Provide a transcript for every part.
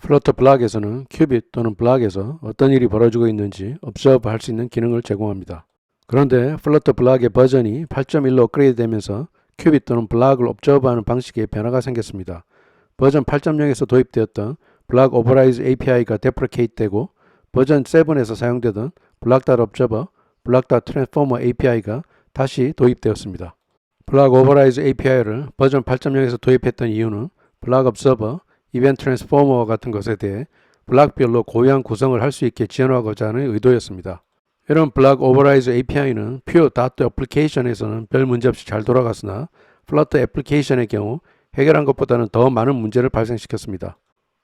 플러터 블락에서는 큐빗 또는 블락에서 어떤 일이 벌어지고 있는지 observe 할 수 있는 기능을 제공합니다. 그런데 플러터 블락의 버전이 8.1로 업그레이드 되면서 큐빗 또는 블락을 observe하는 방식에 변화가 생겼습니다. 버전 8.0에서 도입되었던 블락 오버라이즈 API가 데프리케이트 되고 버전 7에서 사용되던 블락.observer, 블락.transformer API가 다시 도입되었습니다. 블락 오버라이즈 API를 버전 8.0에서 도입했던 이유는 블락 observer, 이벤트 트랜스포머와 같은 것에 대해 블락별로 고유한 구성을 할 수 있게 지원하고자 하는 의도였습니다. 이런 블락 오버라이즈 API는 Pure Dart 애플리케이션에서는 별 문제없이 잘 돌아갔으나 플러터 애플리케이션의 경우 해결한 것보다는 더 많은 문제를 발생시켰습니다.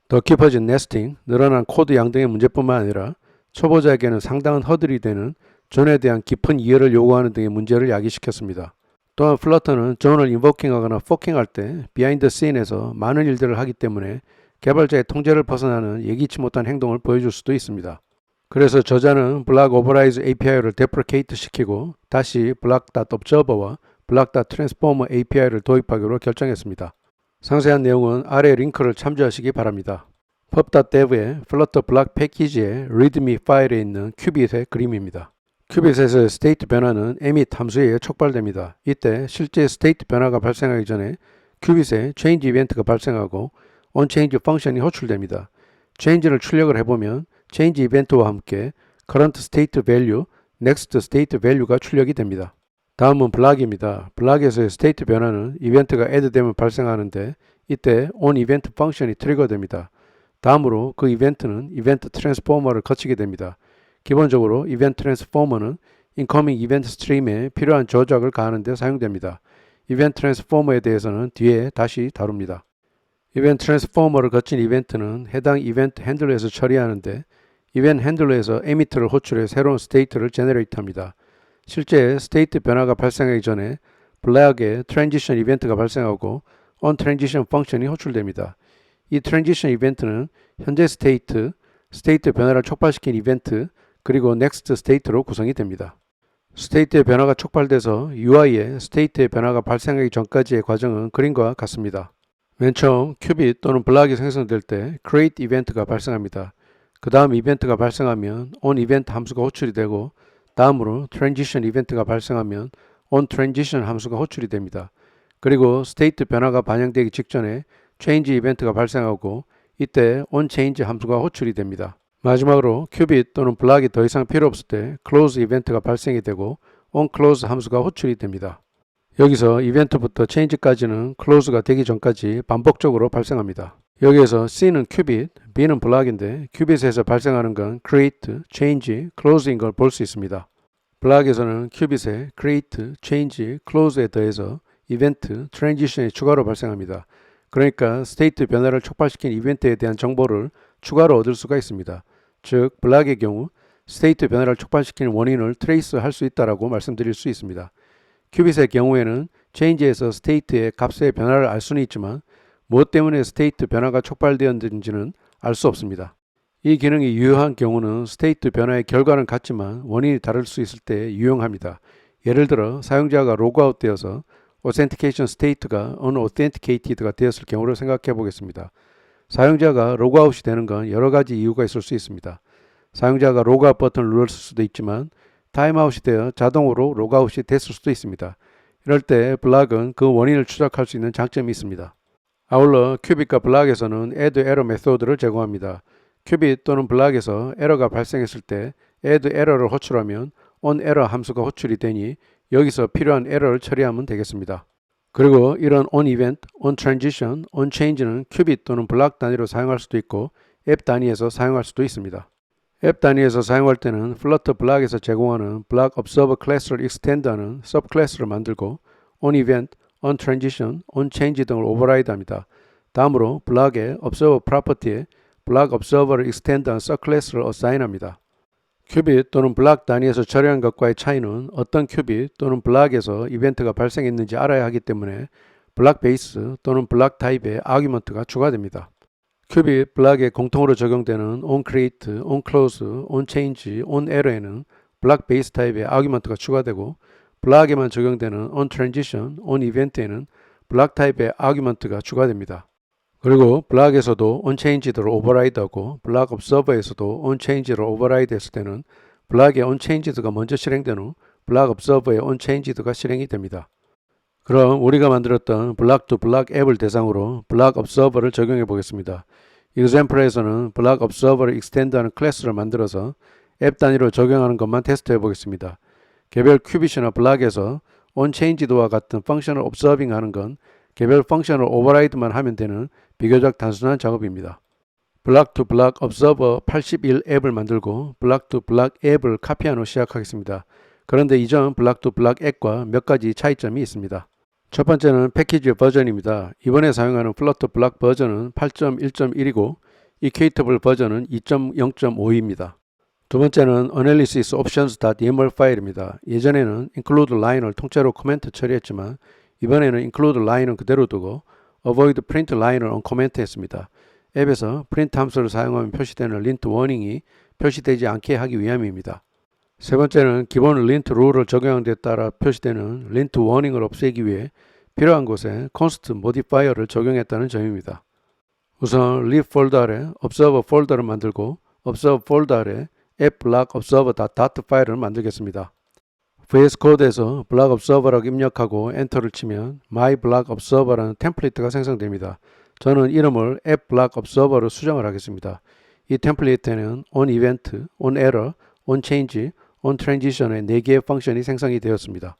더 깊어진 네스팅, 늘어난 코드 양 등의 문제뿐만 아니라 초보자에게는 상당한 허들이 되는 존에 대한 깊은 이해를 요구하는 등의 문제를 야기시켰습니다. 또한 플러터는 존을 인보킹하거나 포킹할 때 비하인드 씬에서 많은 일들을 하기 때문에 개발자의 통제를 벗어나는 예기치 못한 행동을 보여줄 수도 있습니다. 그래서 저자는 블락 오버라이즈 API를 데프리케이트 시키고 다시 블락.observer와 블락.transformer API를 도입하기로 결정했습니다. 상세한 내용은 아래 링크를 참조하시기 바랍니다. pub.dev의 플러터 블락 패키지의 readme 파일에 있는 큐빗의 그림입니다. 큐빗에서의 스테이트 변화는 emit 함수에 의해 촉발됩니다. 이때 실제 스테이트 변화가 발생하기 전에 큐빗에 change 이벤트가 발생하고 onChange 펑션이 호출됩니다. change를 출력을 해보면 change 이벤트와 함께 current state value, next state value가 출력이 됩니다. 다음은 블락입니다. 블락에서의 스테이트 변화는 이벤트가 add되면 발생하는데 이때 onEvent 펑션이 트리거됩니다. 다음으로 그 이벤트는 이벤트 트랜스포머를 거치게 됩니다. 기본적으로 이벤트 트랜스포머는 incoming 이벤트 스트림에 필요한 조작을 가하는 데 사용됩니다. 이벤트 트랜스포머에 대해서는 뒤에 다시 다룹니다. 이벤트 트랜스포머를 거친 이벤트는 해당 이벤트 핸들러에서 처리하는데 이벤트 핸들러에서 emit를 호출해 새로운 스테이트를 제너레이트 합니다. 실제 스테이트 변화가 발생하기 전에 블락에 트랜지션 이벤트가 발생하고 onTransition 펑션이 호출됩니다. 이 트랜지션 이벤트는 현재 스테이트 변화를 촉발시킨 이벤트, 그리고 next state로 구성이 됩니다. 스테이트의 변화가 촉발돼서 UI에 스테이트의 변화가 발생하기 전까지의 과정은 그림과 같습니다. 맨 처음 큐빗 또는 블락이 생성될 때 create 이벤트가 발생합니다. 그 다음 이벤트가 발생하면 onEvent 함수가 호출이 되고 다음으로 transition 이벤트가 발생하면 onTransition 함수가 호출이 됩니다. 그리고 스테이트 변화가 반영되기 직전에 change 이벤트가 발생하고 이때 onChange 함수가 호출이 됩니다. 마지막으로 큐빗 또는 블락이 더 이상 필요 없을 때 close 이벤트가 발생이 되고 onClose 함수가 호출이 됩니다. 여기서 이벤트부터 change까지는 close가 되기 전까지 반복적으로 발생합니다. 여기에서 C는 큐빗, B는 블락인데 큐빗에서 발생하는 건 create, change, close인 걸 볼 수 있습니다. 블락에서는 큐빗에 create, change, close에 더해서 이벤트, transition이 추가로 발생합니다. 그러니까 스테이트 변화를 촉발시킨 이벤트에 대한 정보를 추가로 얻을 수가 있습니다. 즉 블락의 경우 스테이트 변화를 촉발시키는 원인을 트레이스 할 수 있다고 말씀드릴 수 있습니다. 큐빗의 경우에는 change에서 스테이트의 값의 변화를 알 수는 있지만 무엇 때문에 스테이트 변화가 촉발되었는지는 알 수 없습니다. 이 기능이 유효한 경우는 스테이트 변화의 결과는 같지만 원인이 다를 수 있을 때 유용합니다. 예를 들어 사용자가 로그아웃 되어서 authentication state가 unauthenticated 되었을 경우를 생각해 보겠습니다. 사용자가 로그아웃이 되는 건 여러 가지 이유가 있을 수 있습니다. 사용자가 로그아웃 버튼을 눌렀을 수도 있지만 타임아웃이 되어 자동으로 로그아웃이 됐을 수도 있습니다. 이럴 때 블락은 그 원인을 추적할 수 있는 장점이 있습니다. 아울러 큐빗과 블락에서는 add error 메소드를 제공합니다. 큐빗 또는 블락에서 에러가 발생했을 때 add error를 호출하면 onError 함수가 호출이 되니 여기서 필요한 에러를 처리하면 되겠습니다. 그리고 이런 onEvent, onTransition, onChange는 큐빗 또는 블락 단위로 사용할 수도 있고 앱 단위에서 사용할 수도 있습니다. 앱 단위에서 사용할 때는 플러터 블락에서 제공하는 블락 observer 클래스를 extend하는 서브 클래스를 만들고 onEvent, onTransition, onChange 등을 오버라이드합니다. 다음으로 블락의 observer property에 블락 observer를 extend한 서브 클래스를 어사인합니다. 큐빗 또는 블락 단위에서 처리한 것과의 차이는 어떤 큐빗 또는 블락에서 이벤트가 발생했는지 알아야 하기 때문에 블락 베이스 또는 블락 타입의 아규먼트가 추가됩니다. 큐빗, 블락에 공통으로 적용되는 onCreate, onClose, onChange, onError에는 블락 베이스 타입의 아규먼트가 추가되고 블락에만 적용되는 onTransition, onEvent에는 블락 타입의 아규먼트가 추가됩니다. 그리고 블락에서도 onChange를 오버라이드하고 블락 observer에서도 onChange를 오버라이드 했을 때는 블락의 onChanged가 먼저 실행된 후 블락 observer의 onChanged가 실행이 됩니다. 그럼 우리가 만들었던 블락 to 블락 앱을 대상으로 블락 observer를 적용해 보겠습니다. example에서는 블락 observer를 extend하는 클래스를 만들어서 앱 단위로 적용하는 것만 테스트해 보겠습니다. 개별 큐빗이나 블락에서 onChanged와 같은 펑션을 observing 하는 건 개별 펑션을 오버라이드만 하면 되는 비교적 단순한 작업입니다. 블락 to 블락 observer 81 앱을 만들고 블락 to 블락 앱을 카피한 후 시작하겠습니다. 그런데 이전 블락 to 블락 앱과 몇 가지 차이점이 있습니다. 첫 번째는 패키지 버전입니다. 이번에 사용하는 플러터 블락 버전은 8.1.1이고 equatable 버전은 2.0.5입니다. 두 번째는 analysis options.yaml 파일입니다. 예전에는 include line을 통째로 코멘트 처리했지만 이번에는 include line은 그대로 두고 avoid print line을 uncomment 했습니다. 앱에서 print 함수를 사용하면 표시되는 lint warning이 표시되지 않게 하기 위함입니다. 세 번째는 기본 lint 룰을 적용한 데 따라 표시되는 lint warning을 없애기 위해 필요한 곳에 const modifier를 적용했다는 점입니다. 우선 lib 폴더 아래 observer 폴더를 만들고 observer 폴더 아래 app block observer.dot 파일을 만들겠습니다. VS 코드에서 block observer라고 입력하고 엔터를 치면 my block observer라는 템플릿가 생성됩니다. 저는 이름을 app block observer로 수정을 하겠습니다. 이 템플릿에는 on event, on error, on change, on transition의 4개의 펑션이 생성이 되었습니다.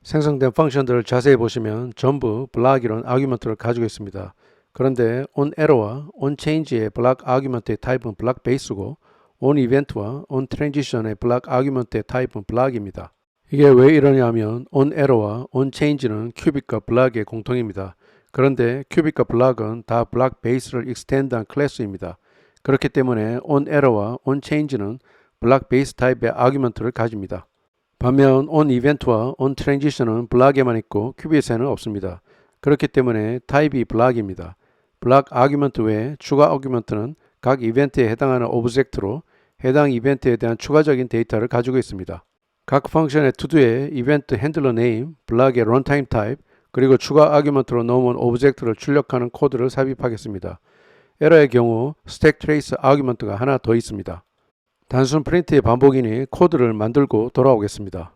생성된 펑션들을 자세히 보시면 전부 block이라는 아규먼트를 가지고 있습니다. 그런데 on error와 on change의 block 아규먼트의 타입은 block base고 on event와 on transition의 block 아규먼트의 타입은 block입니다. 이게 왜 이러냐면 on error와 on change는 큐빅과 block의 공통입니다. 그런데 큐빅과 block은 다 block base를 extend한 클래스입니다. 그렇기 때문에 on error와 on change는 block base 타입의 아규먼트를 가집니다. 반면 on event와 on transition은 block에만 있고 큐빗에는 없습니다. 그렇기 때문에 타입이 block입니다. block 아규먼트 외에 추가 아규먼트는 각 이벤트에 해당하는 오브젝트로 해당 이벤트에 대한 추가적인 데이터를 가지고 있습니다. 각 펑션의 to도에 이벤트 핸들러 네임, block의 runtime 타입, 그리고 추가 아규먼트로 넣은 오브젝트를 출력하는 코드를 삽입하겠습니다. 에러의 경우 stack trace 아규먼트가 하나 더 있습니다. 단순 프린트의 반복이니 코드를 만들고 돌아오겠습니다.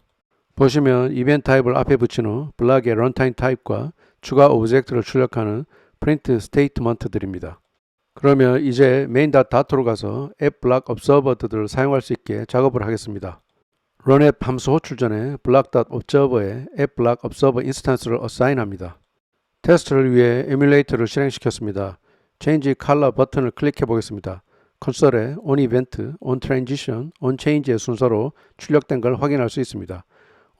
보시면 이벤트 타입을 앞에 붙인 후 블락의 runtime 타입과 추가 오브젝트를 출력하는 프린트 스테이트먼트들입니다. 그러면 이제 main.dat로 가서 app block observer들을 사용할 수 있게 작업을 하겠습니다. runApp 함수 호출 전에 block.observer에 app block observer 인스턴스를 어사인합니다. 테스트를 위해 에뮬레이터를 실행시켰습니다. change color 버튼을 클릭해 보겠습니다. 콘솔에 on event, on transition, on change의 순서로 출력된 걸 확인할 수 있습니다.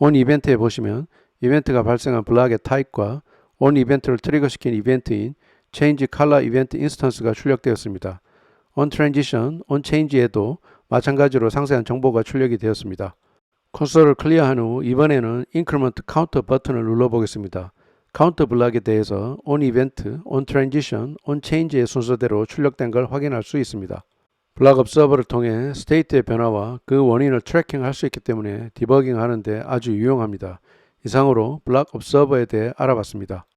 on event에 보시면 이벤트가 발생한 블락의 타입과 on 이벤트를 트리거시킨 이벤트인 change color event instance가 출력되었습니다. on transition, on change에도 마찬가지로 상세한 정보가 출력이 되었습니다. 콘솔을 클리어한 후 이번에는 increment counter 버튼을 눌러보겠습니다. 카운터 블락에 대해서 on event, on transition, on change의 순서대로 출력된 걸 확인할 수 있습니다. 블락 observer를 통해 스테이트의 변화와 그 원인을 트래킹할 수 있기 때문에 디버깅 하는데 아주 유용합니다. 이상으로 블락 observer에 대해 알아봤습니다.